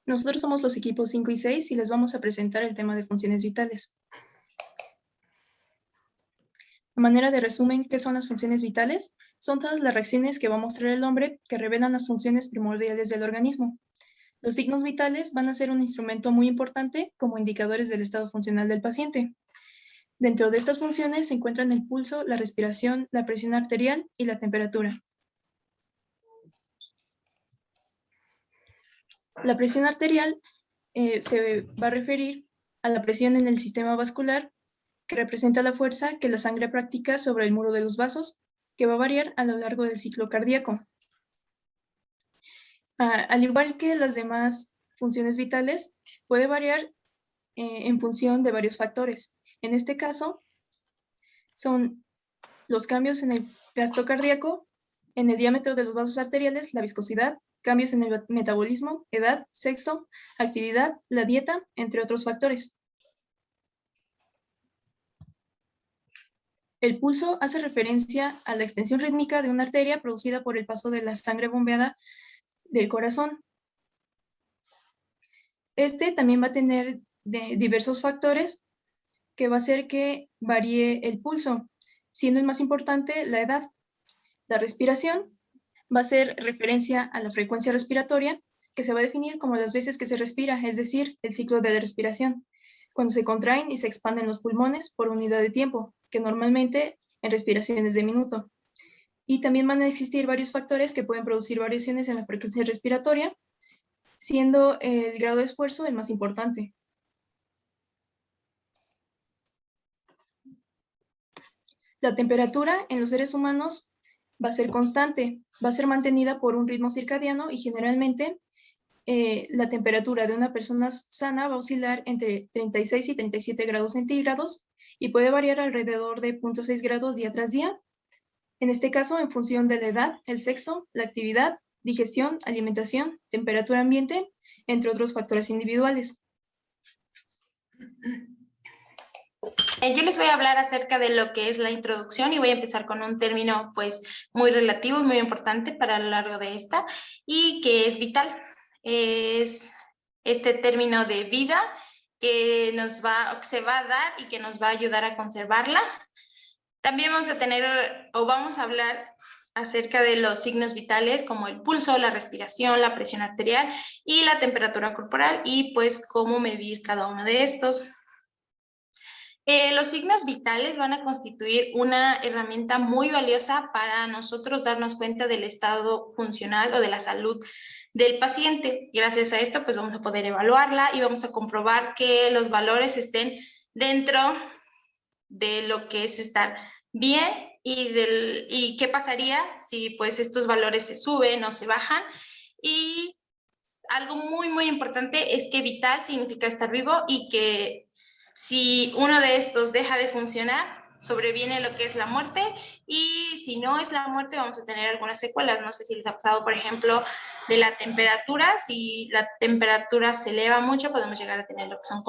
Nosotros somos los equipos 5 y 6 y les vamos a presentar el tema de funciones vitales. De manera de resumen, ¿qué son las funciones vitales? Son todas las reacciones que va a mostrar el hombre que revelan las funciones primordiales del organismo. Los signos vitales van a ser un instrumento muy importante como indicadores del estado funcional del paciente. Dentro de estas funciones se encuentran el pulso, la respiración, la presión arterial y la temperatura. La presión arterial se va a referir a la presión en el sistema vascular que representa la fuerza que la sangre practica sobre el muro de los vasos, que va a variar a lo largo del ciclo cardíaco. Al igual que las demás funciones vitales, puede variar en función de varios factores. En este caso, son los cambios en el gasto cardíaco, en el diámetro de los vasos arteriales, la viscosidad, cambios en el metabolismo, edad, sexo, actividad, la dieta, entre otros factores. El pulso hace referencia a la extensión rítmica de una arteria producida por el paso de la sangre bombeada del corazón. Este también va a tener diversos factores que va a hacer que varíe el pulso, siendo el más importante la edad. La respiración va a hacer referencia a la frecuencia respiratoria, que se va a definir como las veces que se respira, es decir, el ciclo de respiración, cuando se contraen y se expanden los pulmones por unidad de tiempo, que normalmente en respiraciones de minuto. Y también van a existir varios factores que pueden producir variaciones en la frecuencia respiratoria, siendo el grado de esfuerzo el más importante. La temperatura en los seres humanos va a ser constante, va a ser mantenida por un ritmo circadiano y generalmente la temperatura de una persona sana va a oscilar entre 36 y 37 grados centígrados y puede variar alrededor de 0.6 grados día tras día. En este caso, en función de la edad, el sexo, la actividad, digestión, alimentación, temperatura ambiente, entre otros factores individuales. Yo les voy a hablar acerca de lo que es la introducción y voy a empezar con un término pues muy relativo y muy importante para lo largo de esta y que es vital. Es este término de vida que se va a dar y que nos va a ayudar a conservarla. También vamos a hablar acerca de los signos vitales como el pulso, la respiración, la presión arterial y la temperatura corporal y pues cómo medir cada uno de estos. Los signos vitales van a constituir una herramienta muy valiosa para nosotros darnos cuenta del estado funcional o de la salud del paciente. Gracias a esto, pues vamos a poder evaluarla y vamos a comprobar que los valores estén dentro de lo que es estar bien y qué pasaría si pues estos valores se suben o se bajan. Y algo muy, muy importante es que vital significa estar vivo y que si uno de estos deja de funcionar, sobreviene lo que es la muerte y si no es la muerte vamos a tener algunas secuelas. No sé si les ha pasado, por ejemplo, de la temperatura. Si la temperatura se eleva mucho, podemos llegar a tener lo que son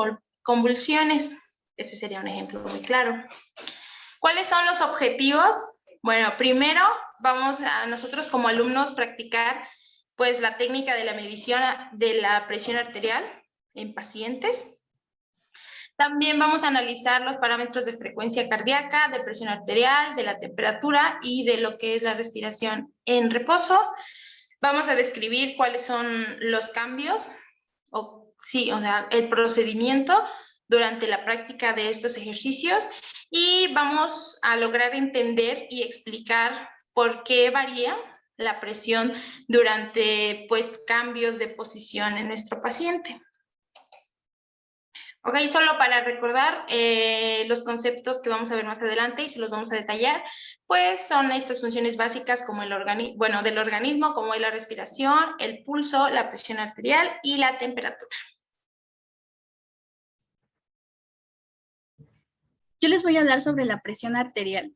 convulsiones. Ese sería un ejemplo muy claro. ¿Cuáles son los objetivos? Bueno, primero vamos a nosotros como alumnos practicar pues la técnica de la medición de la presión arterial en pacientes. También vamos a analizar los parámetros de frecuencia cardíaca, de presión arterial, de la temperatura y de lo que es la respiración en reposo. Vamos a describir cuáles son los cambios, o sea, el procedimiento durante la práctica de estos ejercicios y vamos a lograr entender y explicar por qué varía la presión durante pues cambios de posición en nuestro paciente. Ok, solo para recordar los conceptos que vamos a ver más adelante y se los vamos a detallar, pues son estas funciones básicas como del organismo, como es la respiración, el pulso, la presión arterial y la temperatura. Yo les voy a hablar sobre la presión arterial.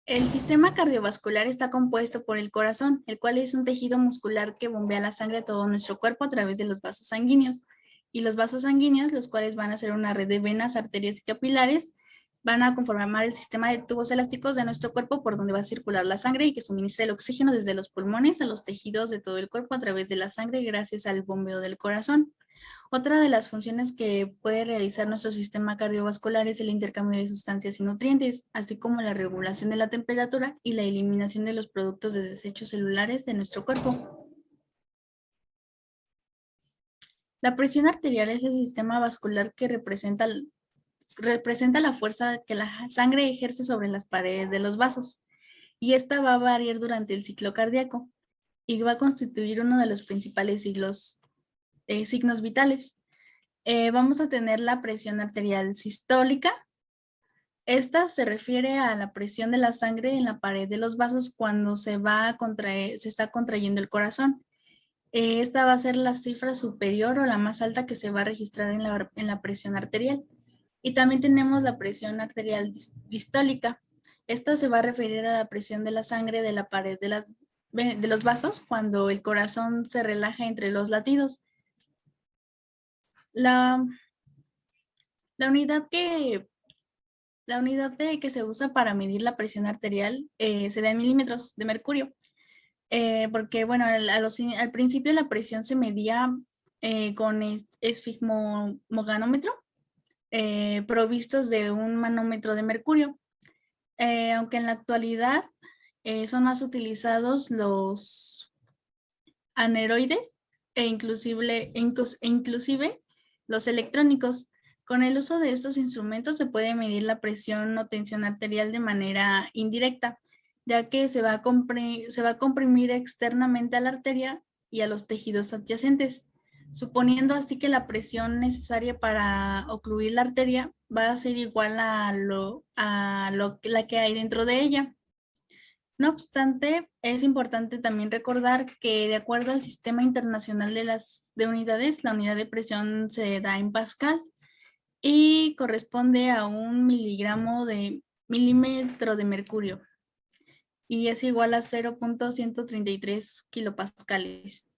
El sistema cardiovascular está compuesto por el corazón, el cual es un tejido muscular que bombea la sangre a todo nuestro cuerpo a través de los vasos sanguíneos. Y los vasos sanguíneos, los cuales van a ser una red de venas, arterias y capilares, van a conformar el sistema de tubos elásticos de nuestro cuerpo por donde va a circular la sangre y que suministra el oxígeno desde los pulmones a los tejidos de todo el cuerpo a través de la sangre gracias al bombeo del corazón. Otra de las funciones que puede realizar nuestro sistema cardiovascular es el intercambio de sustancias y nutrientes, así como la regulación de la temperatura y la eliminación de los productos de desechos celulares de nuestro cuerpo. La presión arterial es el sistema vascular que representa la fuerza que la sangre ejerce sobre las paredes de los vasos, y esta va a variar durante el ciclo cardíaco y va a constituir uno de los principales signos vitales. Vamos a tener la presión arterial sistólica. Esta se refiere a la presión de la sangre en la pared de los vasos cuando se está contrayendo el corazón. Esta va a ser la cifra superior o la más alta que se va a registrar en la presión arterial. Y también tenemos la presión arterial distólica. Esta se va a referir a la presión de la sangre de la pared de los vasos cuando el corazón se relaja entre los latidos. La unidad que se usa para medir la presión arterial se da en milímetros de mercurio. Porque, bueno, al principio la presión se medía con esfigmoganómetro, provistos de un manómetro de mercurio, aunque en la actualidad son más utilizados los aneroides e inclusive los electrónicos. Con el uso de estos instrumentos se puede medir la presión o tensión arterial de manera indirecta, ya que se va a comprimir externamente a la arteria y a los tejidos adyacentes, suponiendo así que la presión necesaria para ocluir la arteria va a ser igual a la que hay dentro de ella. No obstante, es importante también recordar que de acuerdo al Sistema Internacional de Unidades, la unidad de presión se da en Pascal y corresponde a 1 milímetro de mercurio y es igual a 0.133 kilopascales.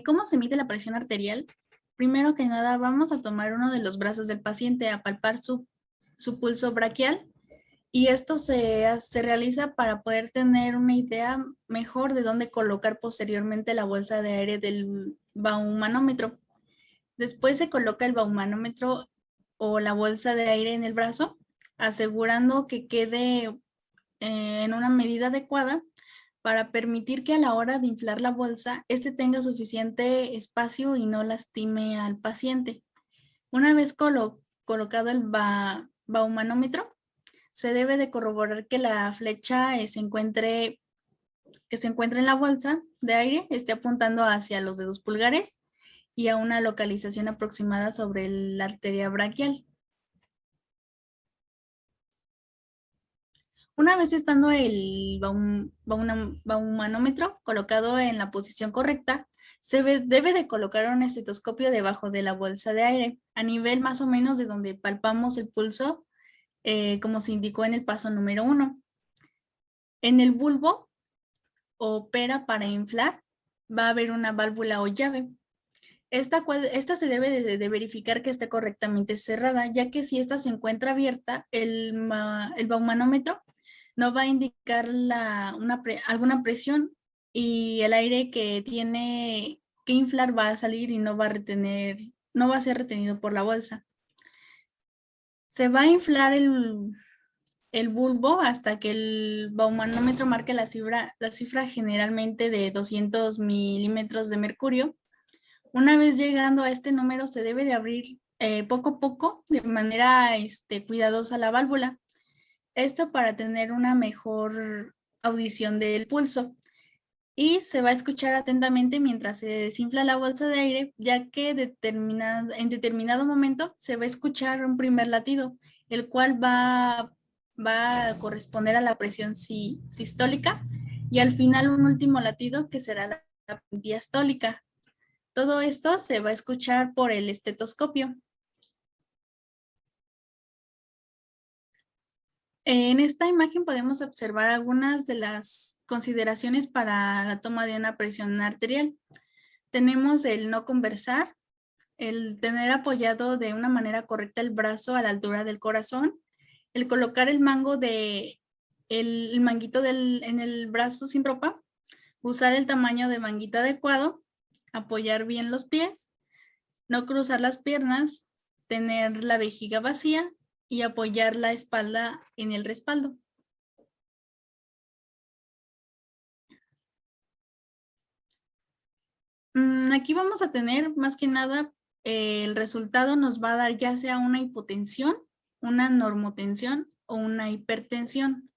¿Cómo se mide la presión arterial? Primero que nada, vamos a tomar uno de los brazos del paciente a palpar su pulso braquial, y esto se realiza para poder tener una idea mejor de dónde colocar posteriormente la bolsa de aire del baumanómetro. Después se coloca el baumanómetro o la bolsa de aire en el brazo, asegurando que quede en una medida adecuada para permitir que a la hora de inflar la bolsa, este tenga suficiente espacio y no lastime al paciente. Una vez colocado el baumanómetro, se debe de corroborar que la flecha que se encuentre en la bolsa de aire esté apuntando hacia los dedos pulgares y a una localización aproximada sobre la arteria braquial. Una vez estando el baumanómetro colocado en la posición correcta, debe de colocar un estetoscopio debajo de la bolsa de aire, a nivel más o menos de donde palpamos el pulso, como se indicó en el paso número 1. En el bulbo o pera para inflar va a haber una válvula o llave. Esta se debe de verificar que esté correctamente cerrada, ya que si esta se encuentra abierta, el baumanómetro no va a indicar alguna presión y el aire que tiene que inflar va a salir y no va a ser retenido por la bolsa. Se va a inflar el bulbo hasta que el baumanómetro marque la cifra generalmente de 200 milímetros de mercurio. Una vez llegando a este número, se debe de abrir poco a poco, de manera cuidadosa, la válvula. Esto para tener una mejor audición del pulso. Y se va a escuchar atentamente mientras se desinfla la bolsa de aire, ya que en determinado momento se va a escuchar un primer latido, el cual va a corresponder a la presión sistólica, y al final un último latido que será la diastólica. Todo esto se va a escuchar por el estetoscopio. En esta imagen podemos observar algunas de las consideraciones para la toma de una presión arterial. Tenemos el no conversar, el tener apoyado de una manera correcta el brazo a la altura del corazón, el colocar el manguito en el brazo sin ropa, usar el tamaño de manguito adecuado, apoyar bien los pies, no cruzar las piernas, tener la vejiga vacía y apoyar la espalda en el respaldo. Aquí vamos a tener más que nada el resultado nos va a dar ya sea una hipotensión, una normotensión o una hipertensión.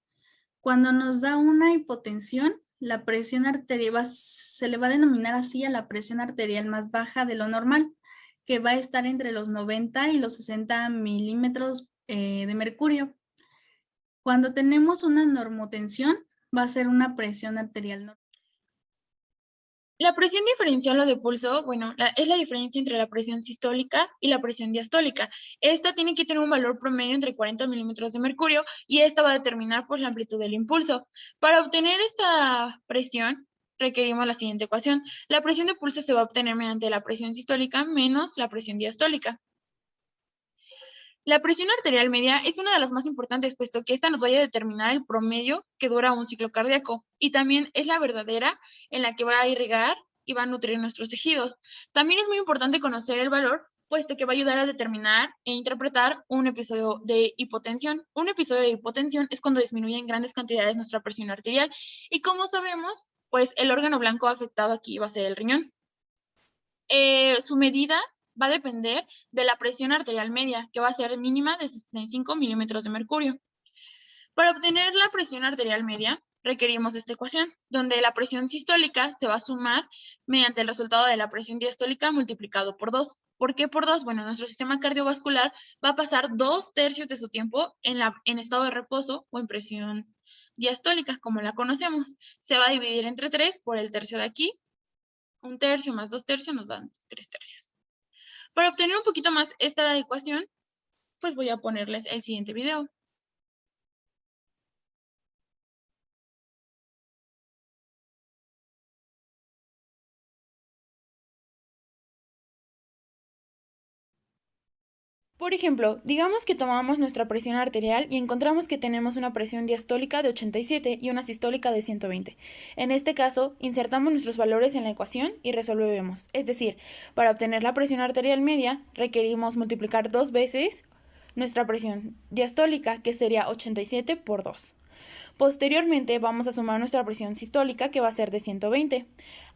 Cuando nos da una hipotensión, la presión arterial se le va a denominar así a la presión arterial más baja de lo normal, que va a estar entre los 90 y los 60 milímetros de mercurio. Cuando tenemos una normotensión, va a ser una presión arterial normal. La presión diferencial o de pulso, bueno, es la diferencia entre la presión sistólica y la presión diastólica. Esta tiene que tener un valor promedio entre 40 milímetros de mercurio y esta va a determinar pues la amplitud del impulso. Para obtener esta presión requerimos la siguiente ecuación. La presión de pulso se va a obtener mediante la presión sistólica menos la presión diastólica. La presión arterial media es una de las más importantes, puesto que esta nos va a determinar el promedio que dura un ciclo cardíaco y también es la verdadera en la que va a irrigar y va a nutrir nuestros tejidos. También es muy importante conocer el valor, puesto que va a ayudar a determinar e interpretar un episodio de hipotensión. Un episodio de hipotensión es cuando disminuye en grandes cantidades nuestra presión arterial y como sabemos, pues el órgano blanco afectado aquí va a ser el riñón. Su medida va a depender de la presión arterial media, que va a ser mínima de 65 milímetros de mercurio. Para obtener la presión arterial media, requerimos esta ecuación, donde la presión sistólica se va a sumar mediante el resultado de la presión diastólica multiplicado por 2. ¿Por qué por 2? Bueno, nuestro sistema cardiovascular va a pasar 2/3 de su tiempo en estado de reposo o en presión diastólica, como la conocemos. Se va a dividir entre 3 por el tercio de aquí. 1/3 más 2/3 nos dan 3/3. Para obtener un poquito más esta ecuación, pues voy a ponerles el siguiente video. Por ejemplo, digamos que tomamos nuestra presión arterial y encontramos que tenemos una presión diastólica de 87 y una sistólica de 120. En este caso, insertamos nuestros valores en la ecuación y resolvemos. Es decir, para obtener la presión arterial media, requerimos multiplicar 2 veces nuestra presión diastólica, que sería 87 por 2. Posteriormente vamos a sumar nuestra presión sistólica, que va a ser de 120.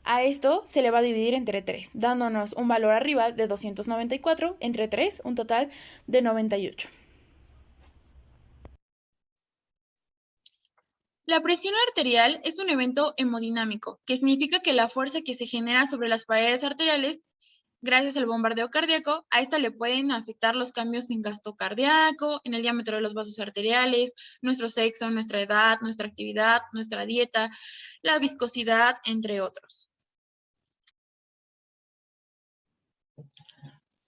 A esto se le va a dividir entre 3, dándonos un valor arriba de 294 entre 3, un total de 98. La presión arterial es un evento hemodinámico, que significa que la fuerza que se genera sobre las paredes arteriales gracias al bombardeo cardíaco, a esta le pueden afectar los cambios en gasto cardíaco, en el diámetro de los vasos arteriales, nuestro sexo, nuestra edad, nuestra actividad, nuestra dieta, la viscosidad, entre otros.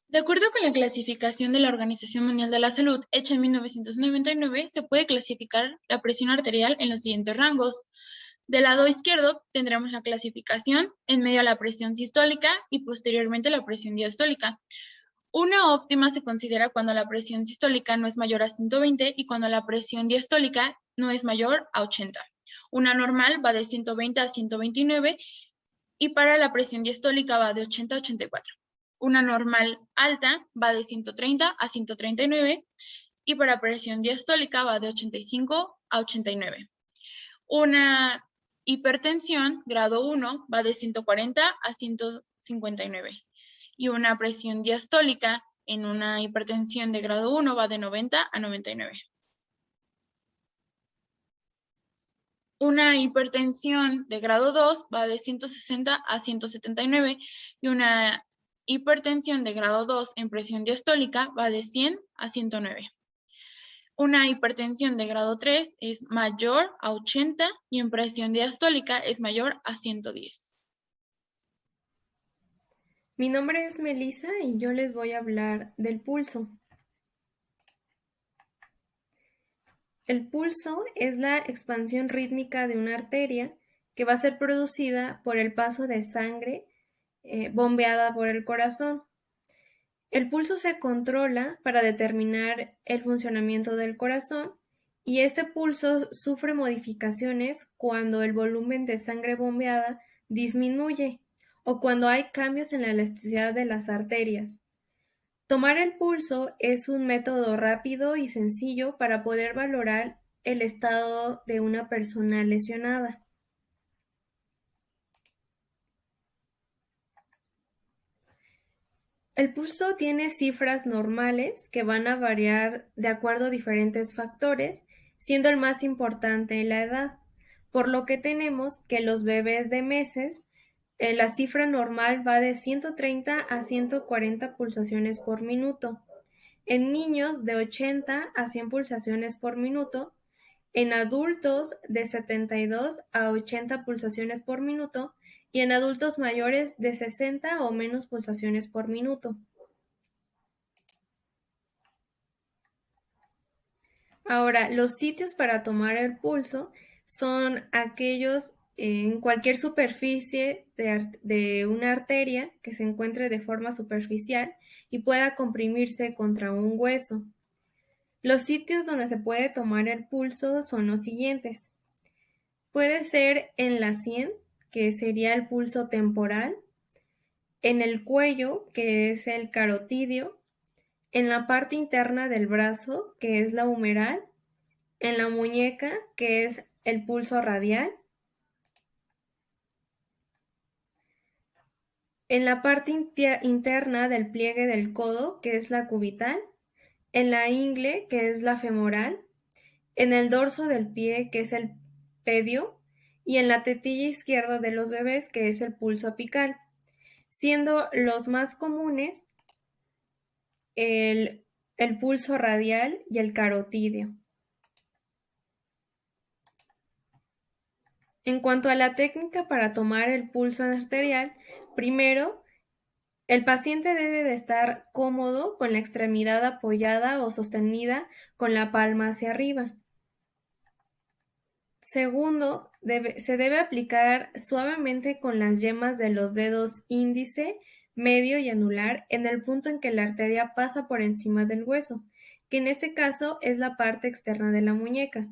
De acuerdo con la clasificación de la Organización Mundial de la Salud, hecha en 1999, se puede clasificar la presión arterial en los siguientes rangos. Del lado izquierdo tendremos la clasificación, en medio la presión sistólica y posteriormente la presión diastólica. Una óptima se considera cuando la presión sistólica no es mayor a 120 y cuando la presión diastólica no es mayor a 80. Una normal va de 120 a 129 y para la presión diastólica va de 80 a 84. Una normal alta va de 130 a 139 y para presión diastólica va de 85 a 89. Una hipertensión grado 1 va de 140 a 159 y una presión diastólica en una hipertensión de grado 1 va de 90 a 99. Una hipertensión de grado 2 va de 160 a 179 y una hipertensión de grado 2 en presión diastólica va de 100 a 109. Una hipertensión de grado 3 es mayor a 80 y en presión diastólica es mayor a 110. Mi nombre es Melissa y yo les voy a hablar del pulso. El pulso es la expansión rítmica de una arteria que va a ser producida por el paso de sangre bombeada por el corazón. El pulso se controla para determinar el funcionamiento del corazón y este pulso sufre modificaciones cuando el volumen de sangre bombeada disminuye o cuando hay cambios en la elasticidad de las arterias. Tomar el pulso es un método rápido y sencillo para poder valorar el estado de una persona lesionada. El pulso tiene cifras normales que van a variar de acuerdo a diferentes factores, siendo el más importante la edad, por lo que tenemos que los bebés de meses, la cifra normal va de 130 a 140 pulsaciones por minuto, en niños de 80 a 100 pulsaciones por minuto, en adultos de 72 a 80 pulsaciones por minuto y en adultos mayores de 60 o menos pulsaciones por minuto. Ahora, los sitios para tomar el pulso son aquellos en cualquier superficie de una arteria que se encuentre de forma superficial y pueda comprimirse contra un hueso. Los sitios donde se puede tomar el pulso son los siguientes. Puede ser en la sien, que sería el pulso temporal, en el cuello, que es el carotidio, en la parte interna del brazo, que es la humeral, en la muñeca, que es el pulso radial, en la parte interna del pliegue del codo, que es la cubital, en la ingle, que es la femoral, en el dorso del pie, que es el pedio, y en la tetilla izquierda de los bebés, que es el pulso apical, siendo los más comunes el pulso radial y el carotidio. En cuanto a la técnica para tomar el pulso arterial, primero, el paciente debe de estar cómodo con la extremidad apoyada o sostenida con la palma hacia arriba. Segundo, se debe aplicar suavemente con las yemas de los dedos índice, medio y anular en el punto en que la arteria pasa por encima del hueso, que en este caso es la parte externa de la muñeca.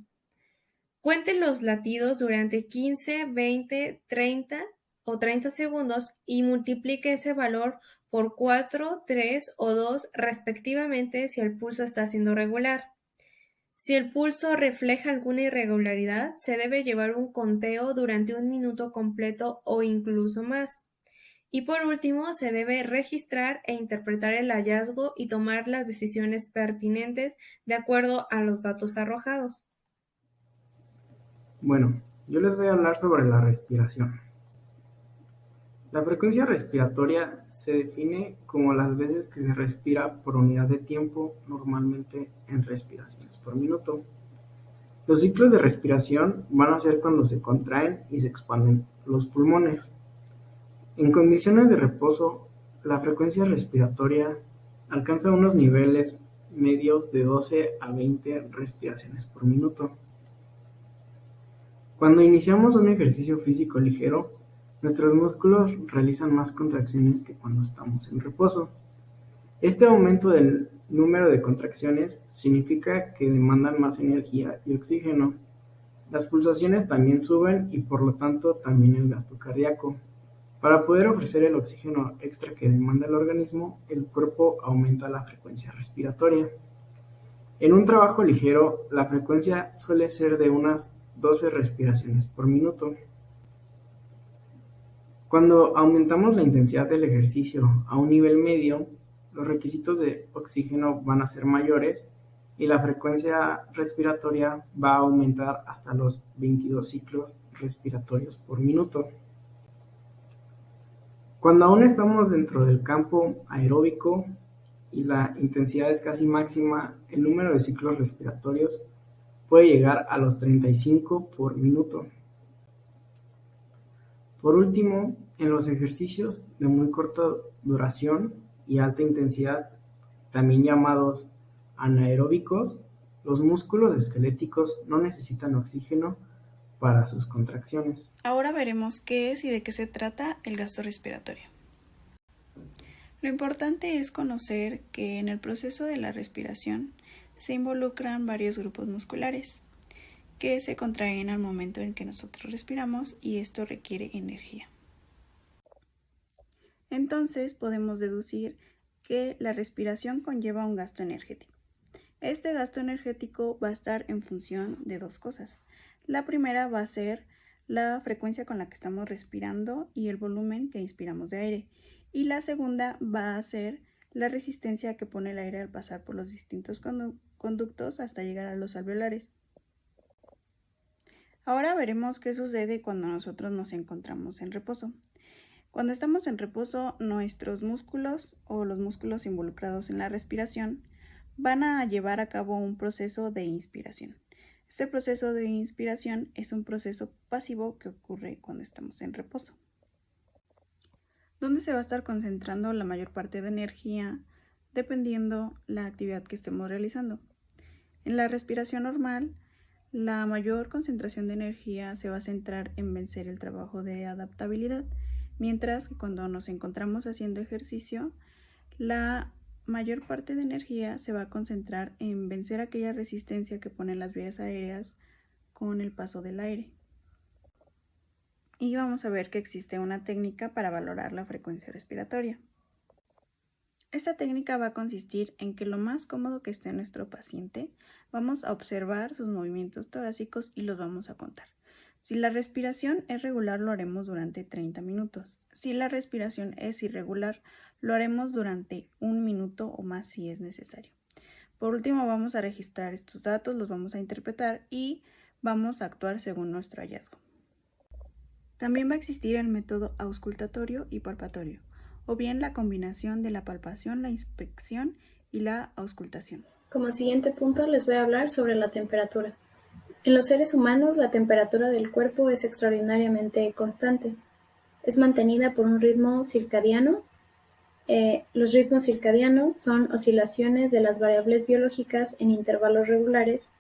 Cuente los latidos durante 15, 20, 30 o 30 segundos y multiplique ese valor por 4, 3 o 2 respectivamente si el pulso está siendo regular. Si el pulso refleja alguna irregularidad, se debe llevar un conteo durante 1 minuto completo o incluso más. Y por último, se debe registrar e interpretar el hallazgo y tomar las decisiones pertinentes de acuerdo a los datos arrojados. Bueno, yo les voy a hablar sobre la respiración. La frecuencia respiratoria se define como las veces que se respira por unidad de tiempo, normalmente en respiraciones por minuto. Los ciclos de respiración van a ser cuando se contraen y se expanden los pulmones. En condiciones de reposo, la frecuencia respiratoria alcanza unos niveles medios de 12 a 20 respiraciones por minuto. Cuando iniciamos un ejercicio físico ligero, nuestros músculos realizan más contracciones que cuando estamos en reposo. Este aumento del número de contracciones significa que demandan más energía y oxígeno. Las pulsaciones también suben y por lo tanto también el gasto cardíaco. Para poder ofrecer el oxígeno extra que demanda el organismo, el cuerpo aumenta la frecuencia respiratoria. En un trabajo ligero, la frecuencia suele ser de unas 12 respiraciones por minuto. Cuando aumentamos la intensidad del ejercicio a un nivel medio, los requisitos de oxígeno van a ser mayores y la frecuencia respiratoria va a aumentar hasta los 22 ciclos respiratorios por minuto. Cuando aún estamos dentro del campo aeróbico y la intensidad es casi máxima, el número de ciclos respiratorios puede llegar a los 35 por minuto. Por último, en los ejercicios de muy corta duración y alta intensidad, también llamados anaeróbicos, los músculos esqueléticos no necesitan oxígeno para sus contracciones. Ahora veremos qué es y de qué se trata el gasto respiratorio. Lo importante es conocer que en el proceso de la respiración se involucran varios grupos musculares que se contraen al momento en que nosotros respiramos y esto requiere energía. Entonces podemos deducir que la respiración conlleva un gasto energético. Este gasto energético va a estar en función de dos cosas. La primera va a ser la frecuencia con la que estamos respirando y el volumen que inspiramos de aire. Y la segunda va a ser la resistencia que pone el aire al pasar por los distintos conductos hasta llegar a los alveolares. Ahora veremos qué sucede cuando nosotros nos encontramos en reposo. Cuando estamos en reposo, nuestros músculos o los músculos involucrados en la respiración van a llevar a cabo un proceso de inspiración. Este proceso de inspiración es un proceso pasivo que ocurre cuando estamos en reposo. ¿Dónde se va a estar concentrando la mayor parte de energía? Dependiendo la actividad que estemos realizando. En la respiración normal, la mayor concentración de energía se va a centrar en vencer el trabajo de adaptabilidad, mientras que cuando nos encontramos haciendo ejercicio, la mayor parte de energía se va a concentrar en vencer aquella resistencia que ponen las vías aéreas con el paso del aire. Y vamos a ver que existe una técnica para valorar la frecuencia respiratoria. Esta técnica va a consistir en que lo más cómodo que esté nuestro paciente, vamos a observar sus movimientos torácicos y los vamos a contar. Si la respiración es regular, lo haremos durante 30 minutos. Si la respiración es irregular, lo haremos durante 1 minuto o más si es necesario. Por último, vamos a registrar estos datos, los vamos a interpretar y vamos a actuar según nuestro hallazgo. También va a existir el método auscultatorio y palpatorio, o bien la combinación de la palpación, la inspección y la auscultación. Como siguiente punto les voy a hablar sobre la temperatura. En los seres humanos, la temperatura del cuerpo es extraordinariamente constante. Es mantenida por un ritmo circadiano. Los ritmos circadianos son oscilaciones de las variables biológicas en intervalos regulares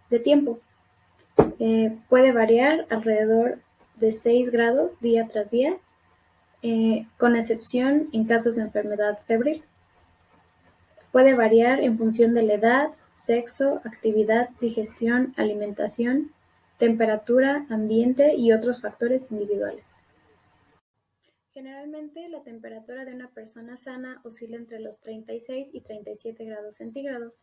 de tiempo. Puede variar alrededor de 6 grados día tras día, con excepción en casos de enfermedad febril. Puede variar en función de la edad, sexo, actividad, digestión, alimentación, temperatura, ambiente y otros factores individuales. Generalmente, la temperatura de una persona sana oscila entre los 36 y 37 grados centígrados.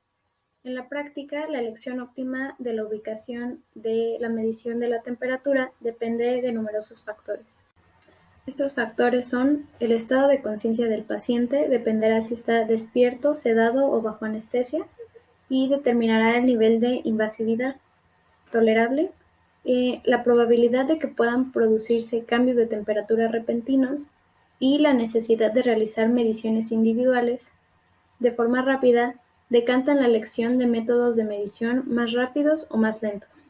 En la práctica, la elección óptima de la ubicación de la medición de la temperatura depende de numerosos factores. Estos factores son: el estado de conciencia del paciente, dependerá si está despierto, sedado o bajo anestesia, y determinará el nivel de invasividad tolerable, la probabilidad de que puedan producirse cambios de temperatura repentinos y la necesidad de realizar mediciones individuales de forma rápida decantan la elección de métodos de medición más rápidos o más lentos.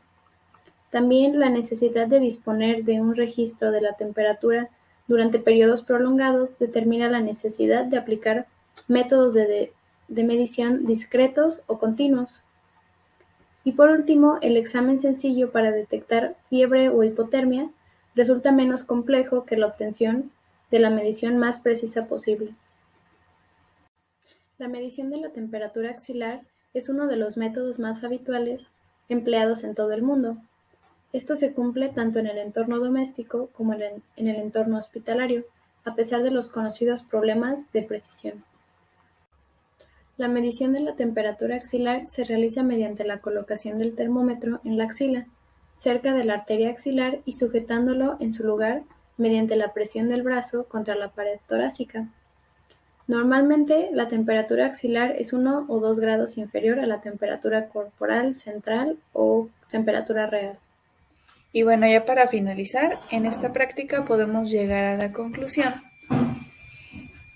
También la necesidad de disponer de un registro de la temperatura durante periodos prolongados determina la necesidad de aplicar métodos de medición discretos o continuos. Y por último, el examen sencillo para detectar fiebre o hipotermia resulta menos complejo que la obtención de la medición más precisa posible. La medición de la temperatura axilar es uno de los métodos más habituales empleados en todo el mundo. Esto se cumple tanto en el entorno doméstico como en el entorno hospitalario, a pesar de los conocidos problemas de precisión. La medición de la temperatura axilar se realiza mediante la colocación del termómetro en la axila, cerca de la arteria axilar y sujetándolo en su lugar mediante la presión del brazo contra la pared torácica. Normalmente, la temperatura axilar es 1 o 2 grados inferior a la temperatura corporal central o temperatura real. Y bueno, ya para finalizar, en esta práctica podemos llegar a la conclusión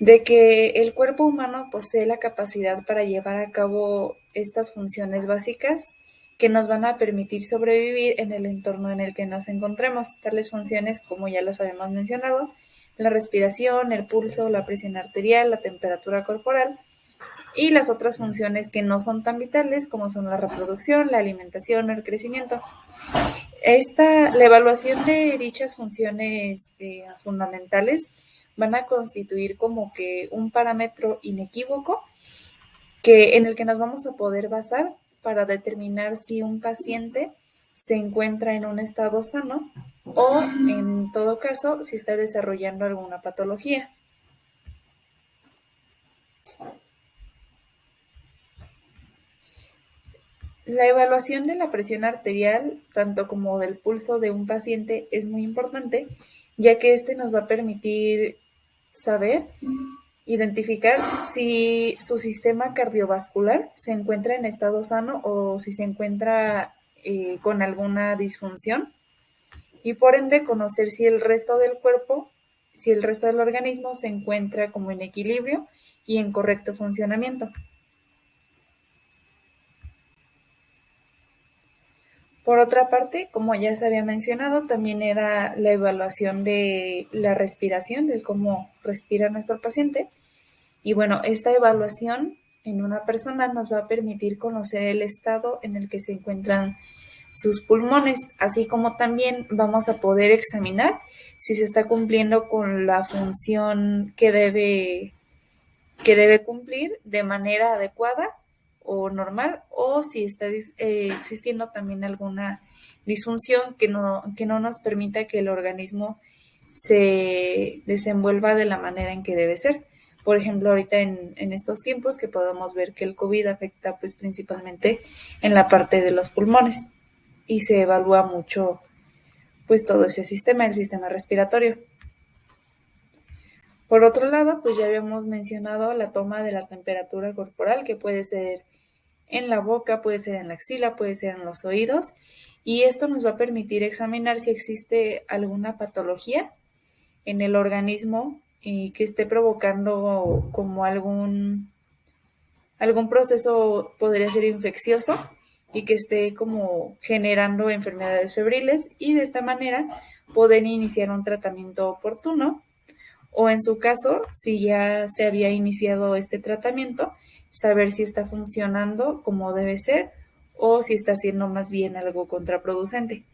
de que el cuerpo humano posee la capacidad para llevar a cabo estas funciones básicas que nos van a permitir sobrevivir en el entorno en el que nos encontremos. Tales funciones, como ya los habíamos mencionado, la respiración, el pulso, la presión arterial, la temperatura corporal y las otras funciones que no son tan vitales, como son la reproducción, la alimentación o el crecimiento. La evaluación de dichas funciones fundamentales van a constituir como que un parámetro inequívoco en el que nos vamos a poder basar para determinar si un paciente se encuentra en un estado sano o, en todo caso, si está desarrollando alguna patología. La evaluación de la presión arterial, tanto como del pulso de un paciente, es muy importante, ya que este nos va a permitir saber, identificar si su sistema cardiovascular se encuentra en estado sano o si se encuentra con alguna disfunción, y por ende conocer si el resto del cuerpo, si el resto del organismo se encuentra como en equilibrio y en correcto funcionamiento. Por otra parte, como ya se había mencionado, también era la evaluación de la respiración, del cómo respira nuestro paciente. Y bueno, esta evaluación en una persona nos va a permitir conocer el estado en el que se encuentran sus pulmones, así como también vamos a poder examinar si se está cumpliendo con la función que debe cumplir de manera adecuada o normal, o si está existiendo también alguna disfunción que no nos permita que el organismo se desenvuelva de la manera en que debe ser. Por ejemplo, ahorita en estos tiempos que podemos ver que el COVID afecta pues principalmente en la parte de los pulmones y se evalúa mucho pues todo ese sistema, el sistema respiratorio. Por otro lado, pues ya habíamos mencionado la toma de la temperatura corporal, que puede ser en la boca, puede ser en la axila, puede ser en los oídos, y esto nos va a permitir examinar si existe alguna patología en el organismo y que esté provocando como algún proceso, podría ser infeccioso, y que esté como generando enfermedades febriles, y de esta manera poder iniciar un tratamiento oportuno, o en su caso, si ya se había iniciado este tratamiento, saber si está funcionando como debe ser o si está siendo más bien algo contraproducente.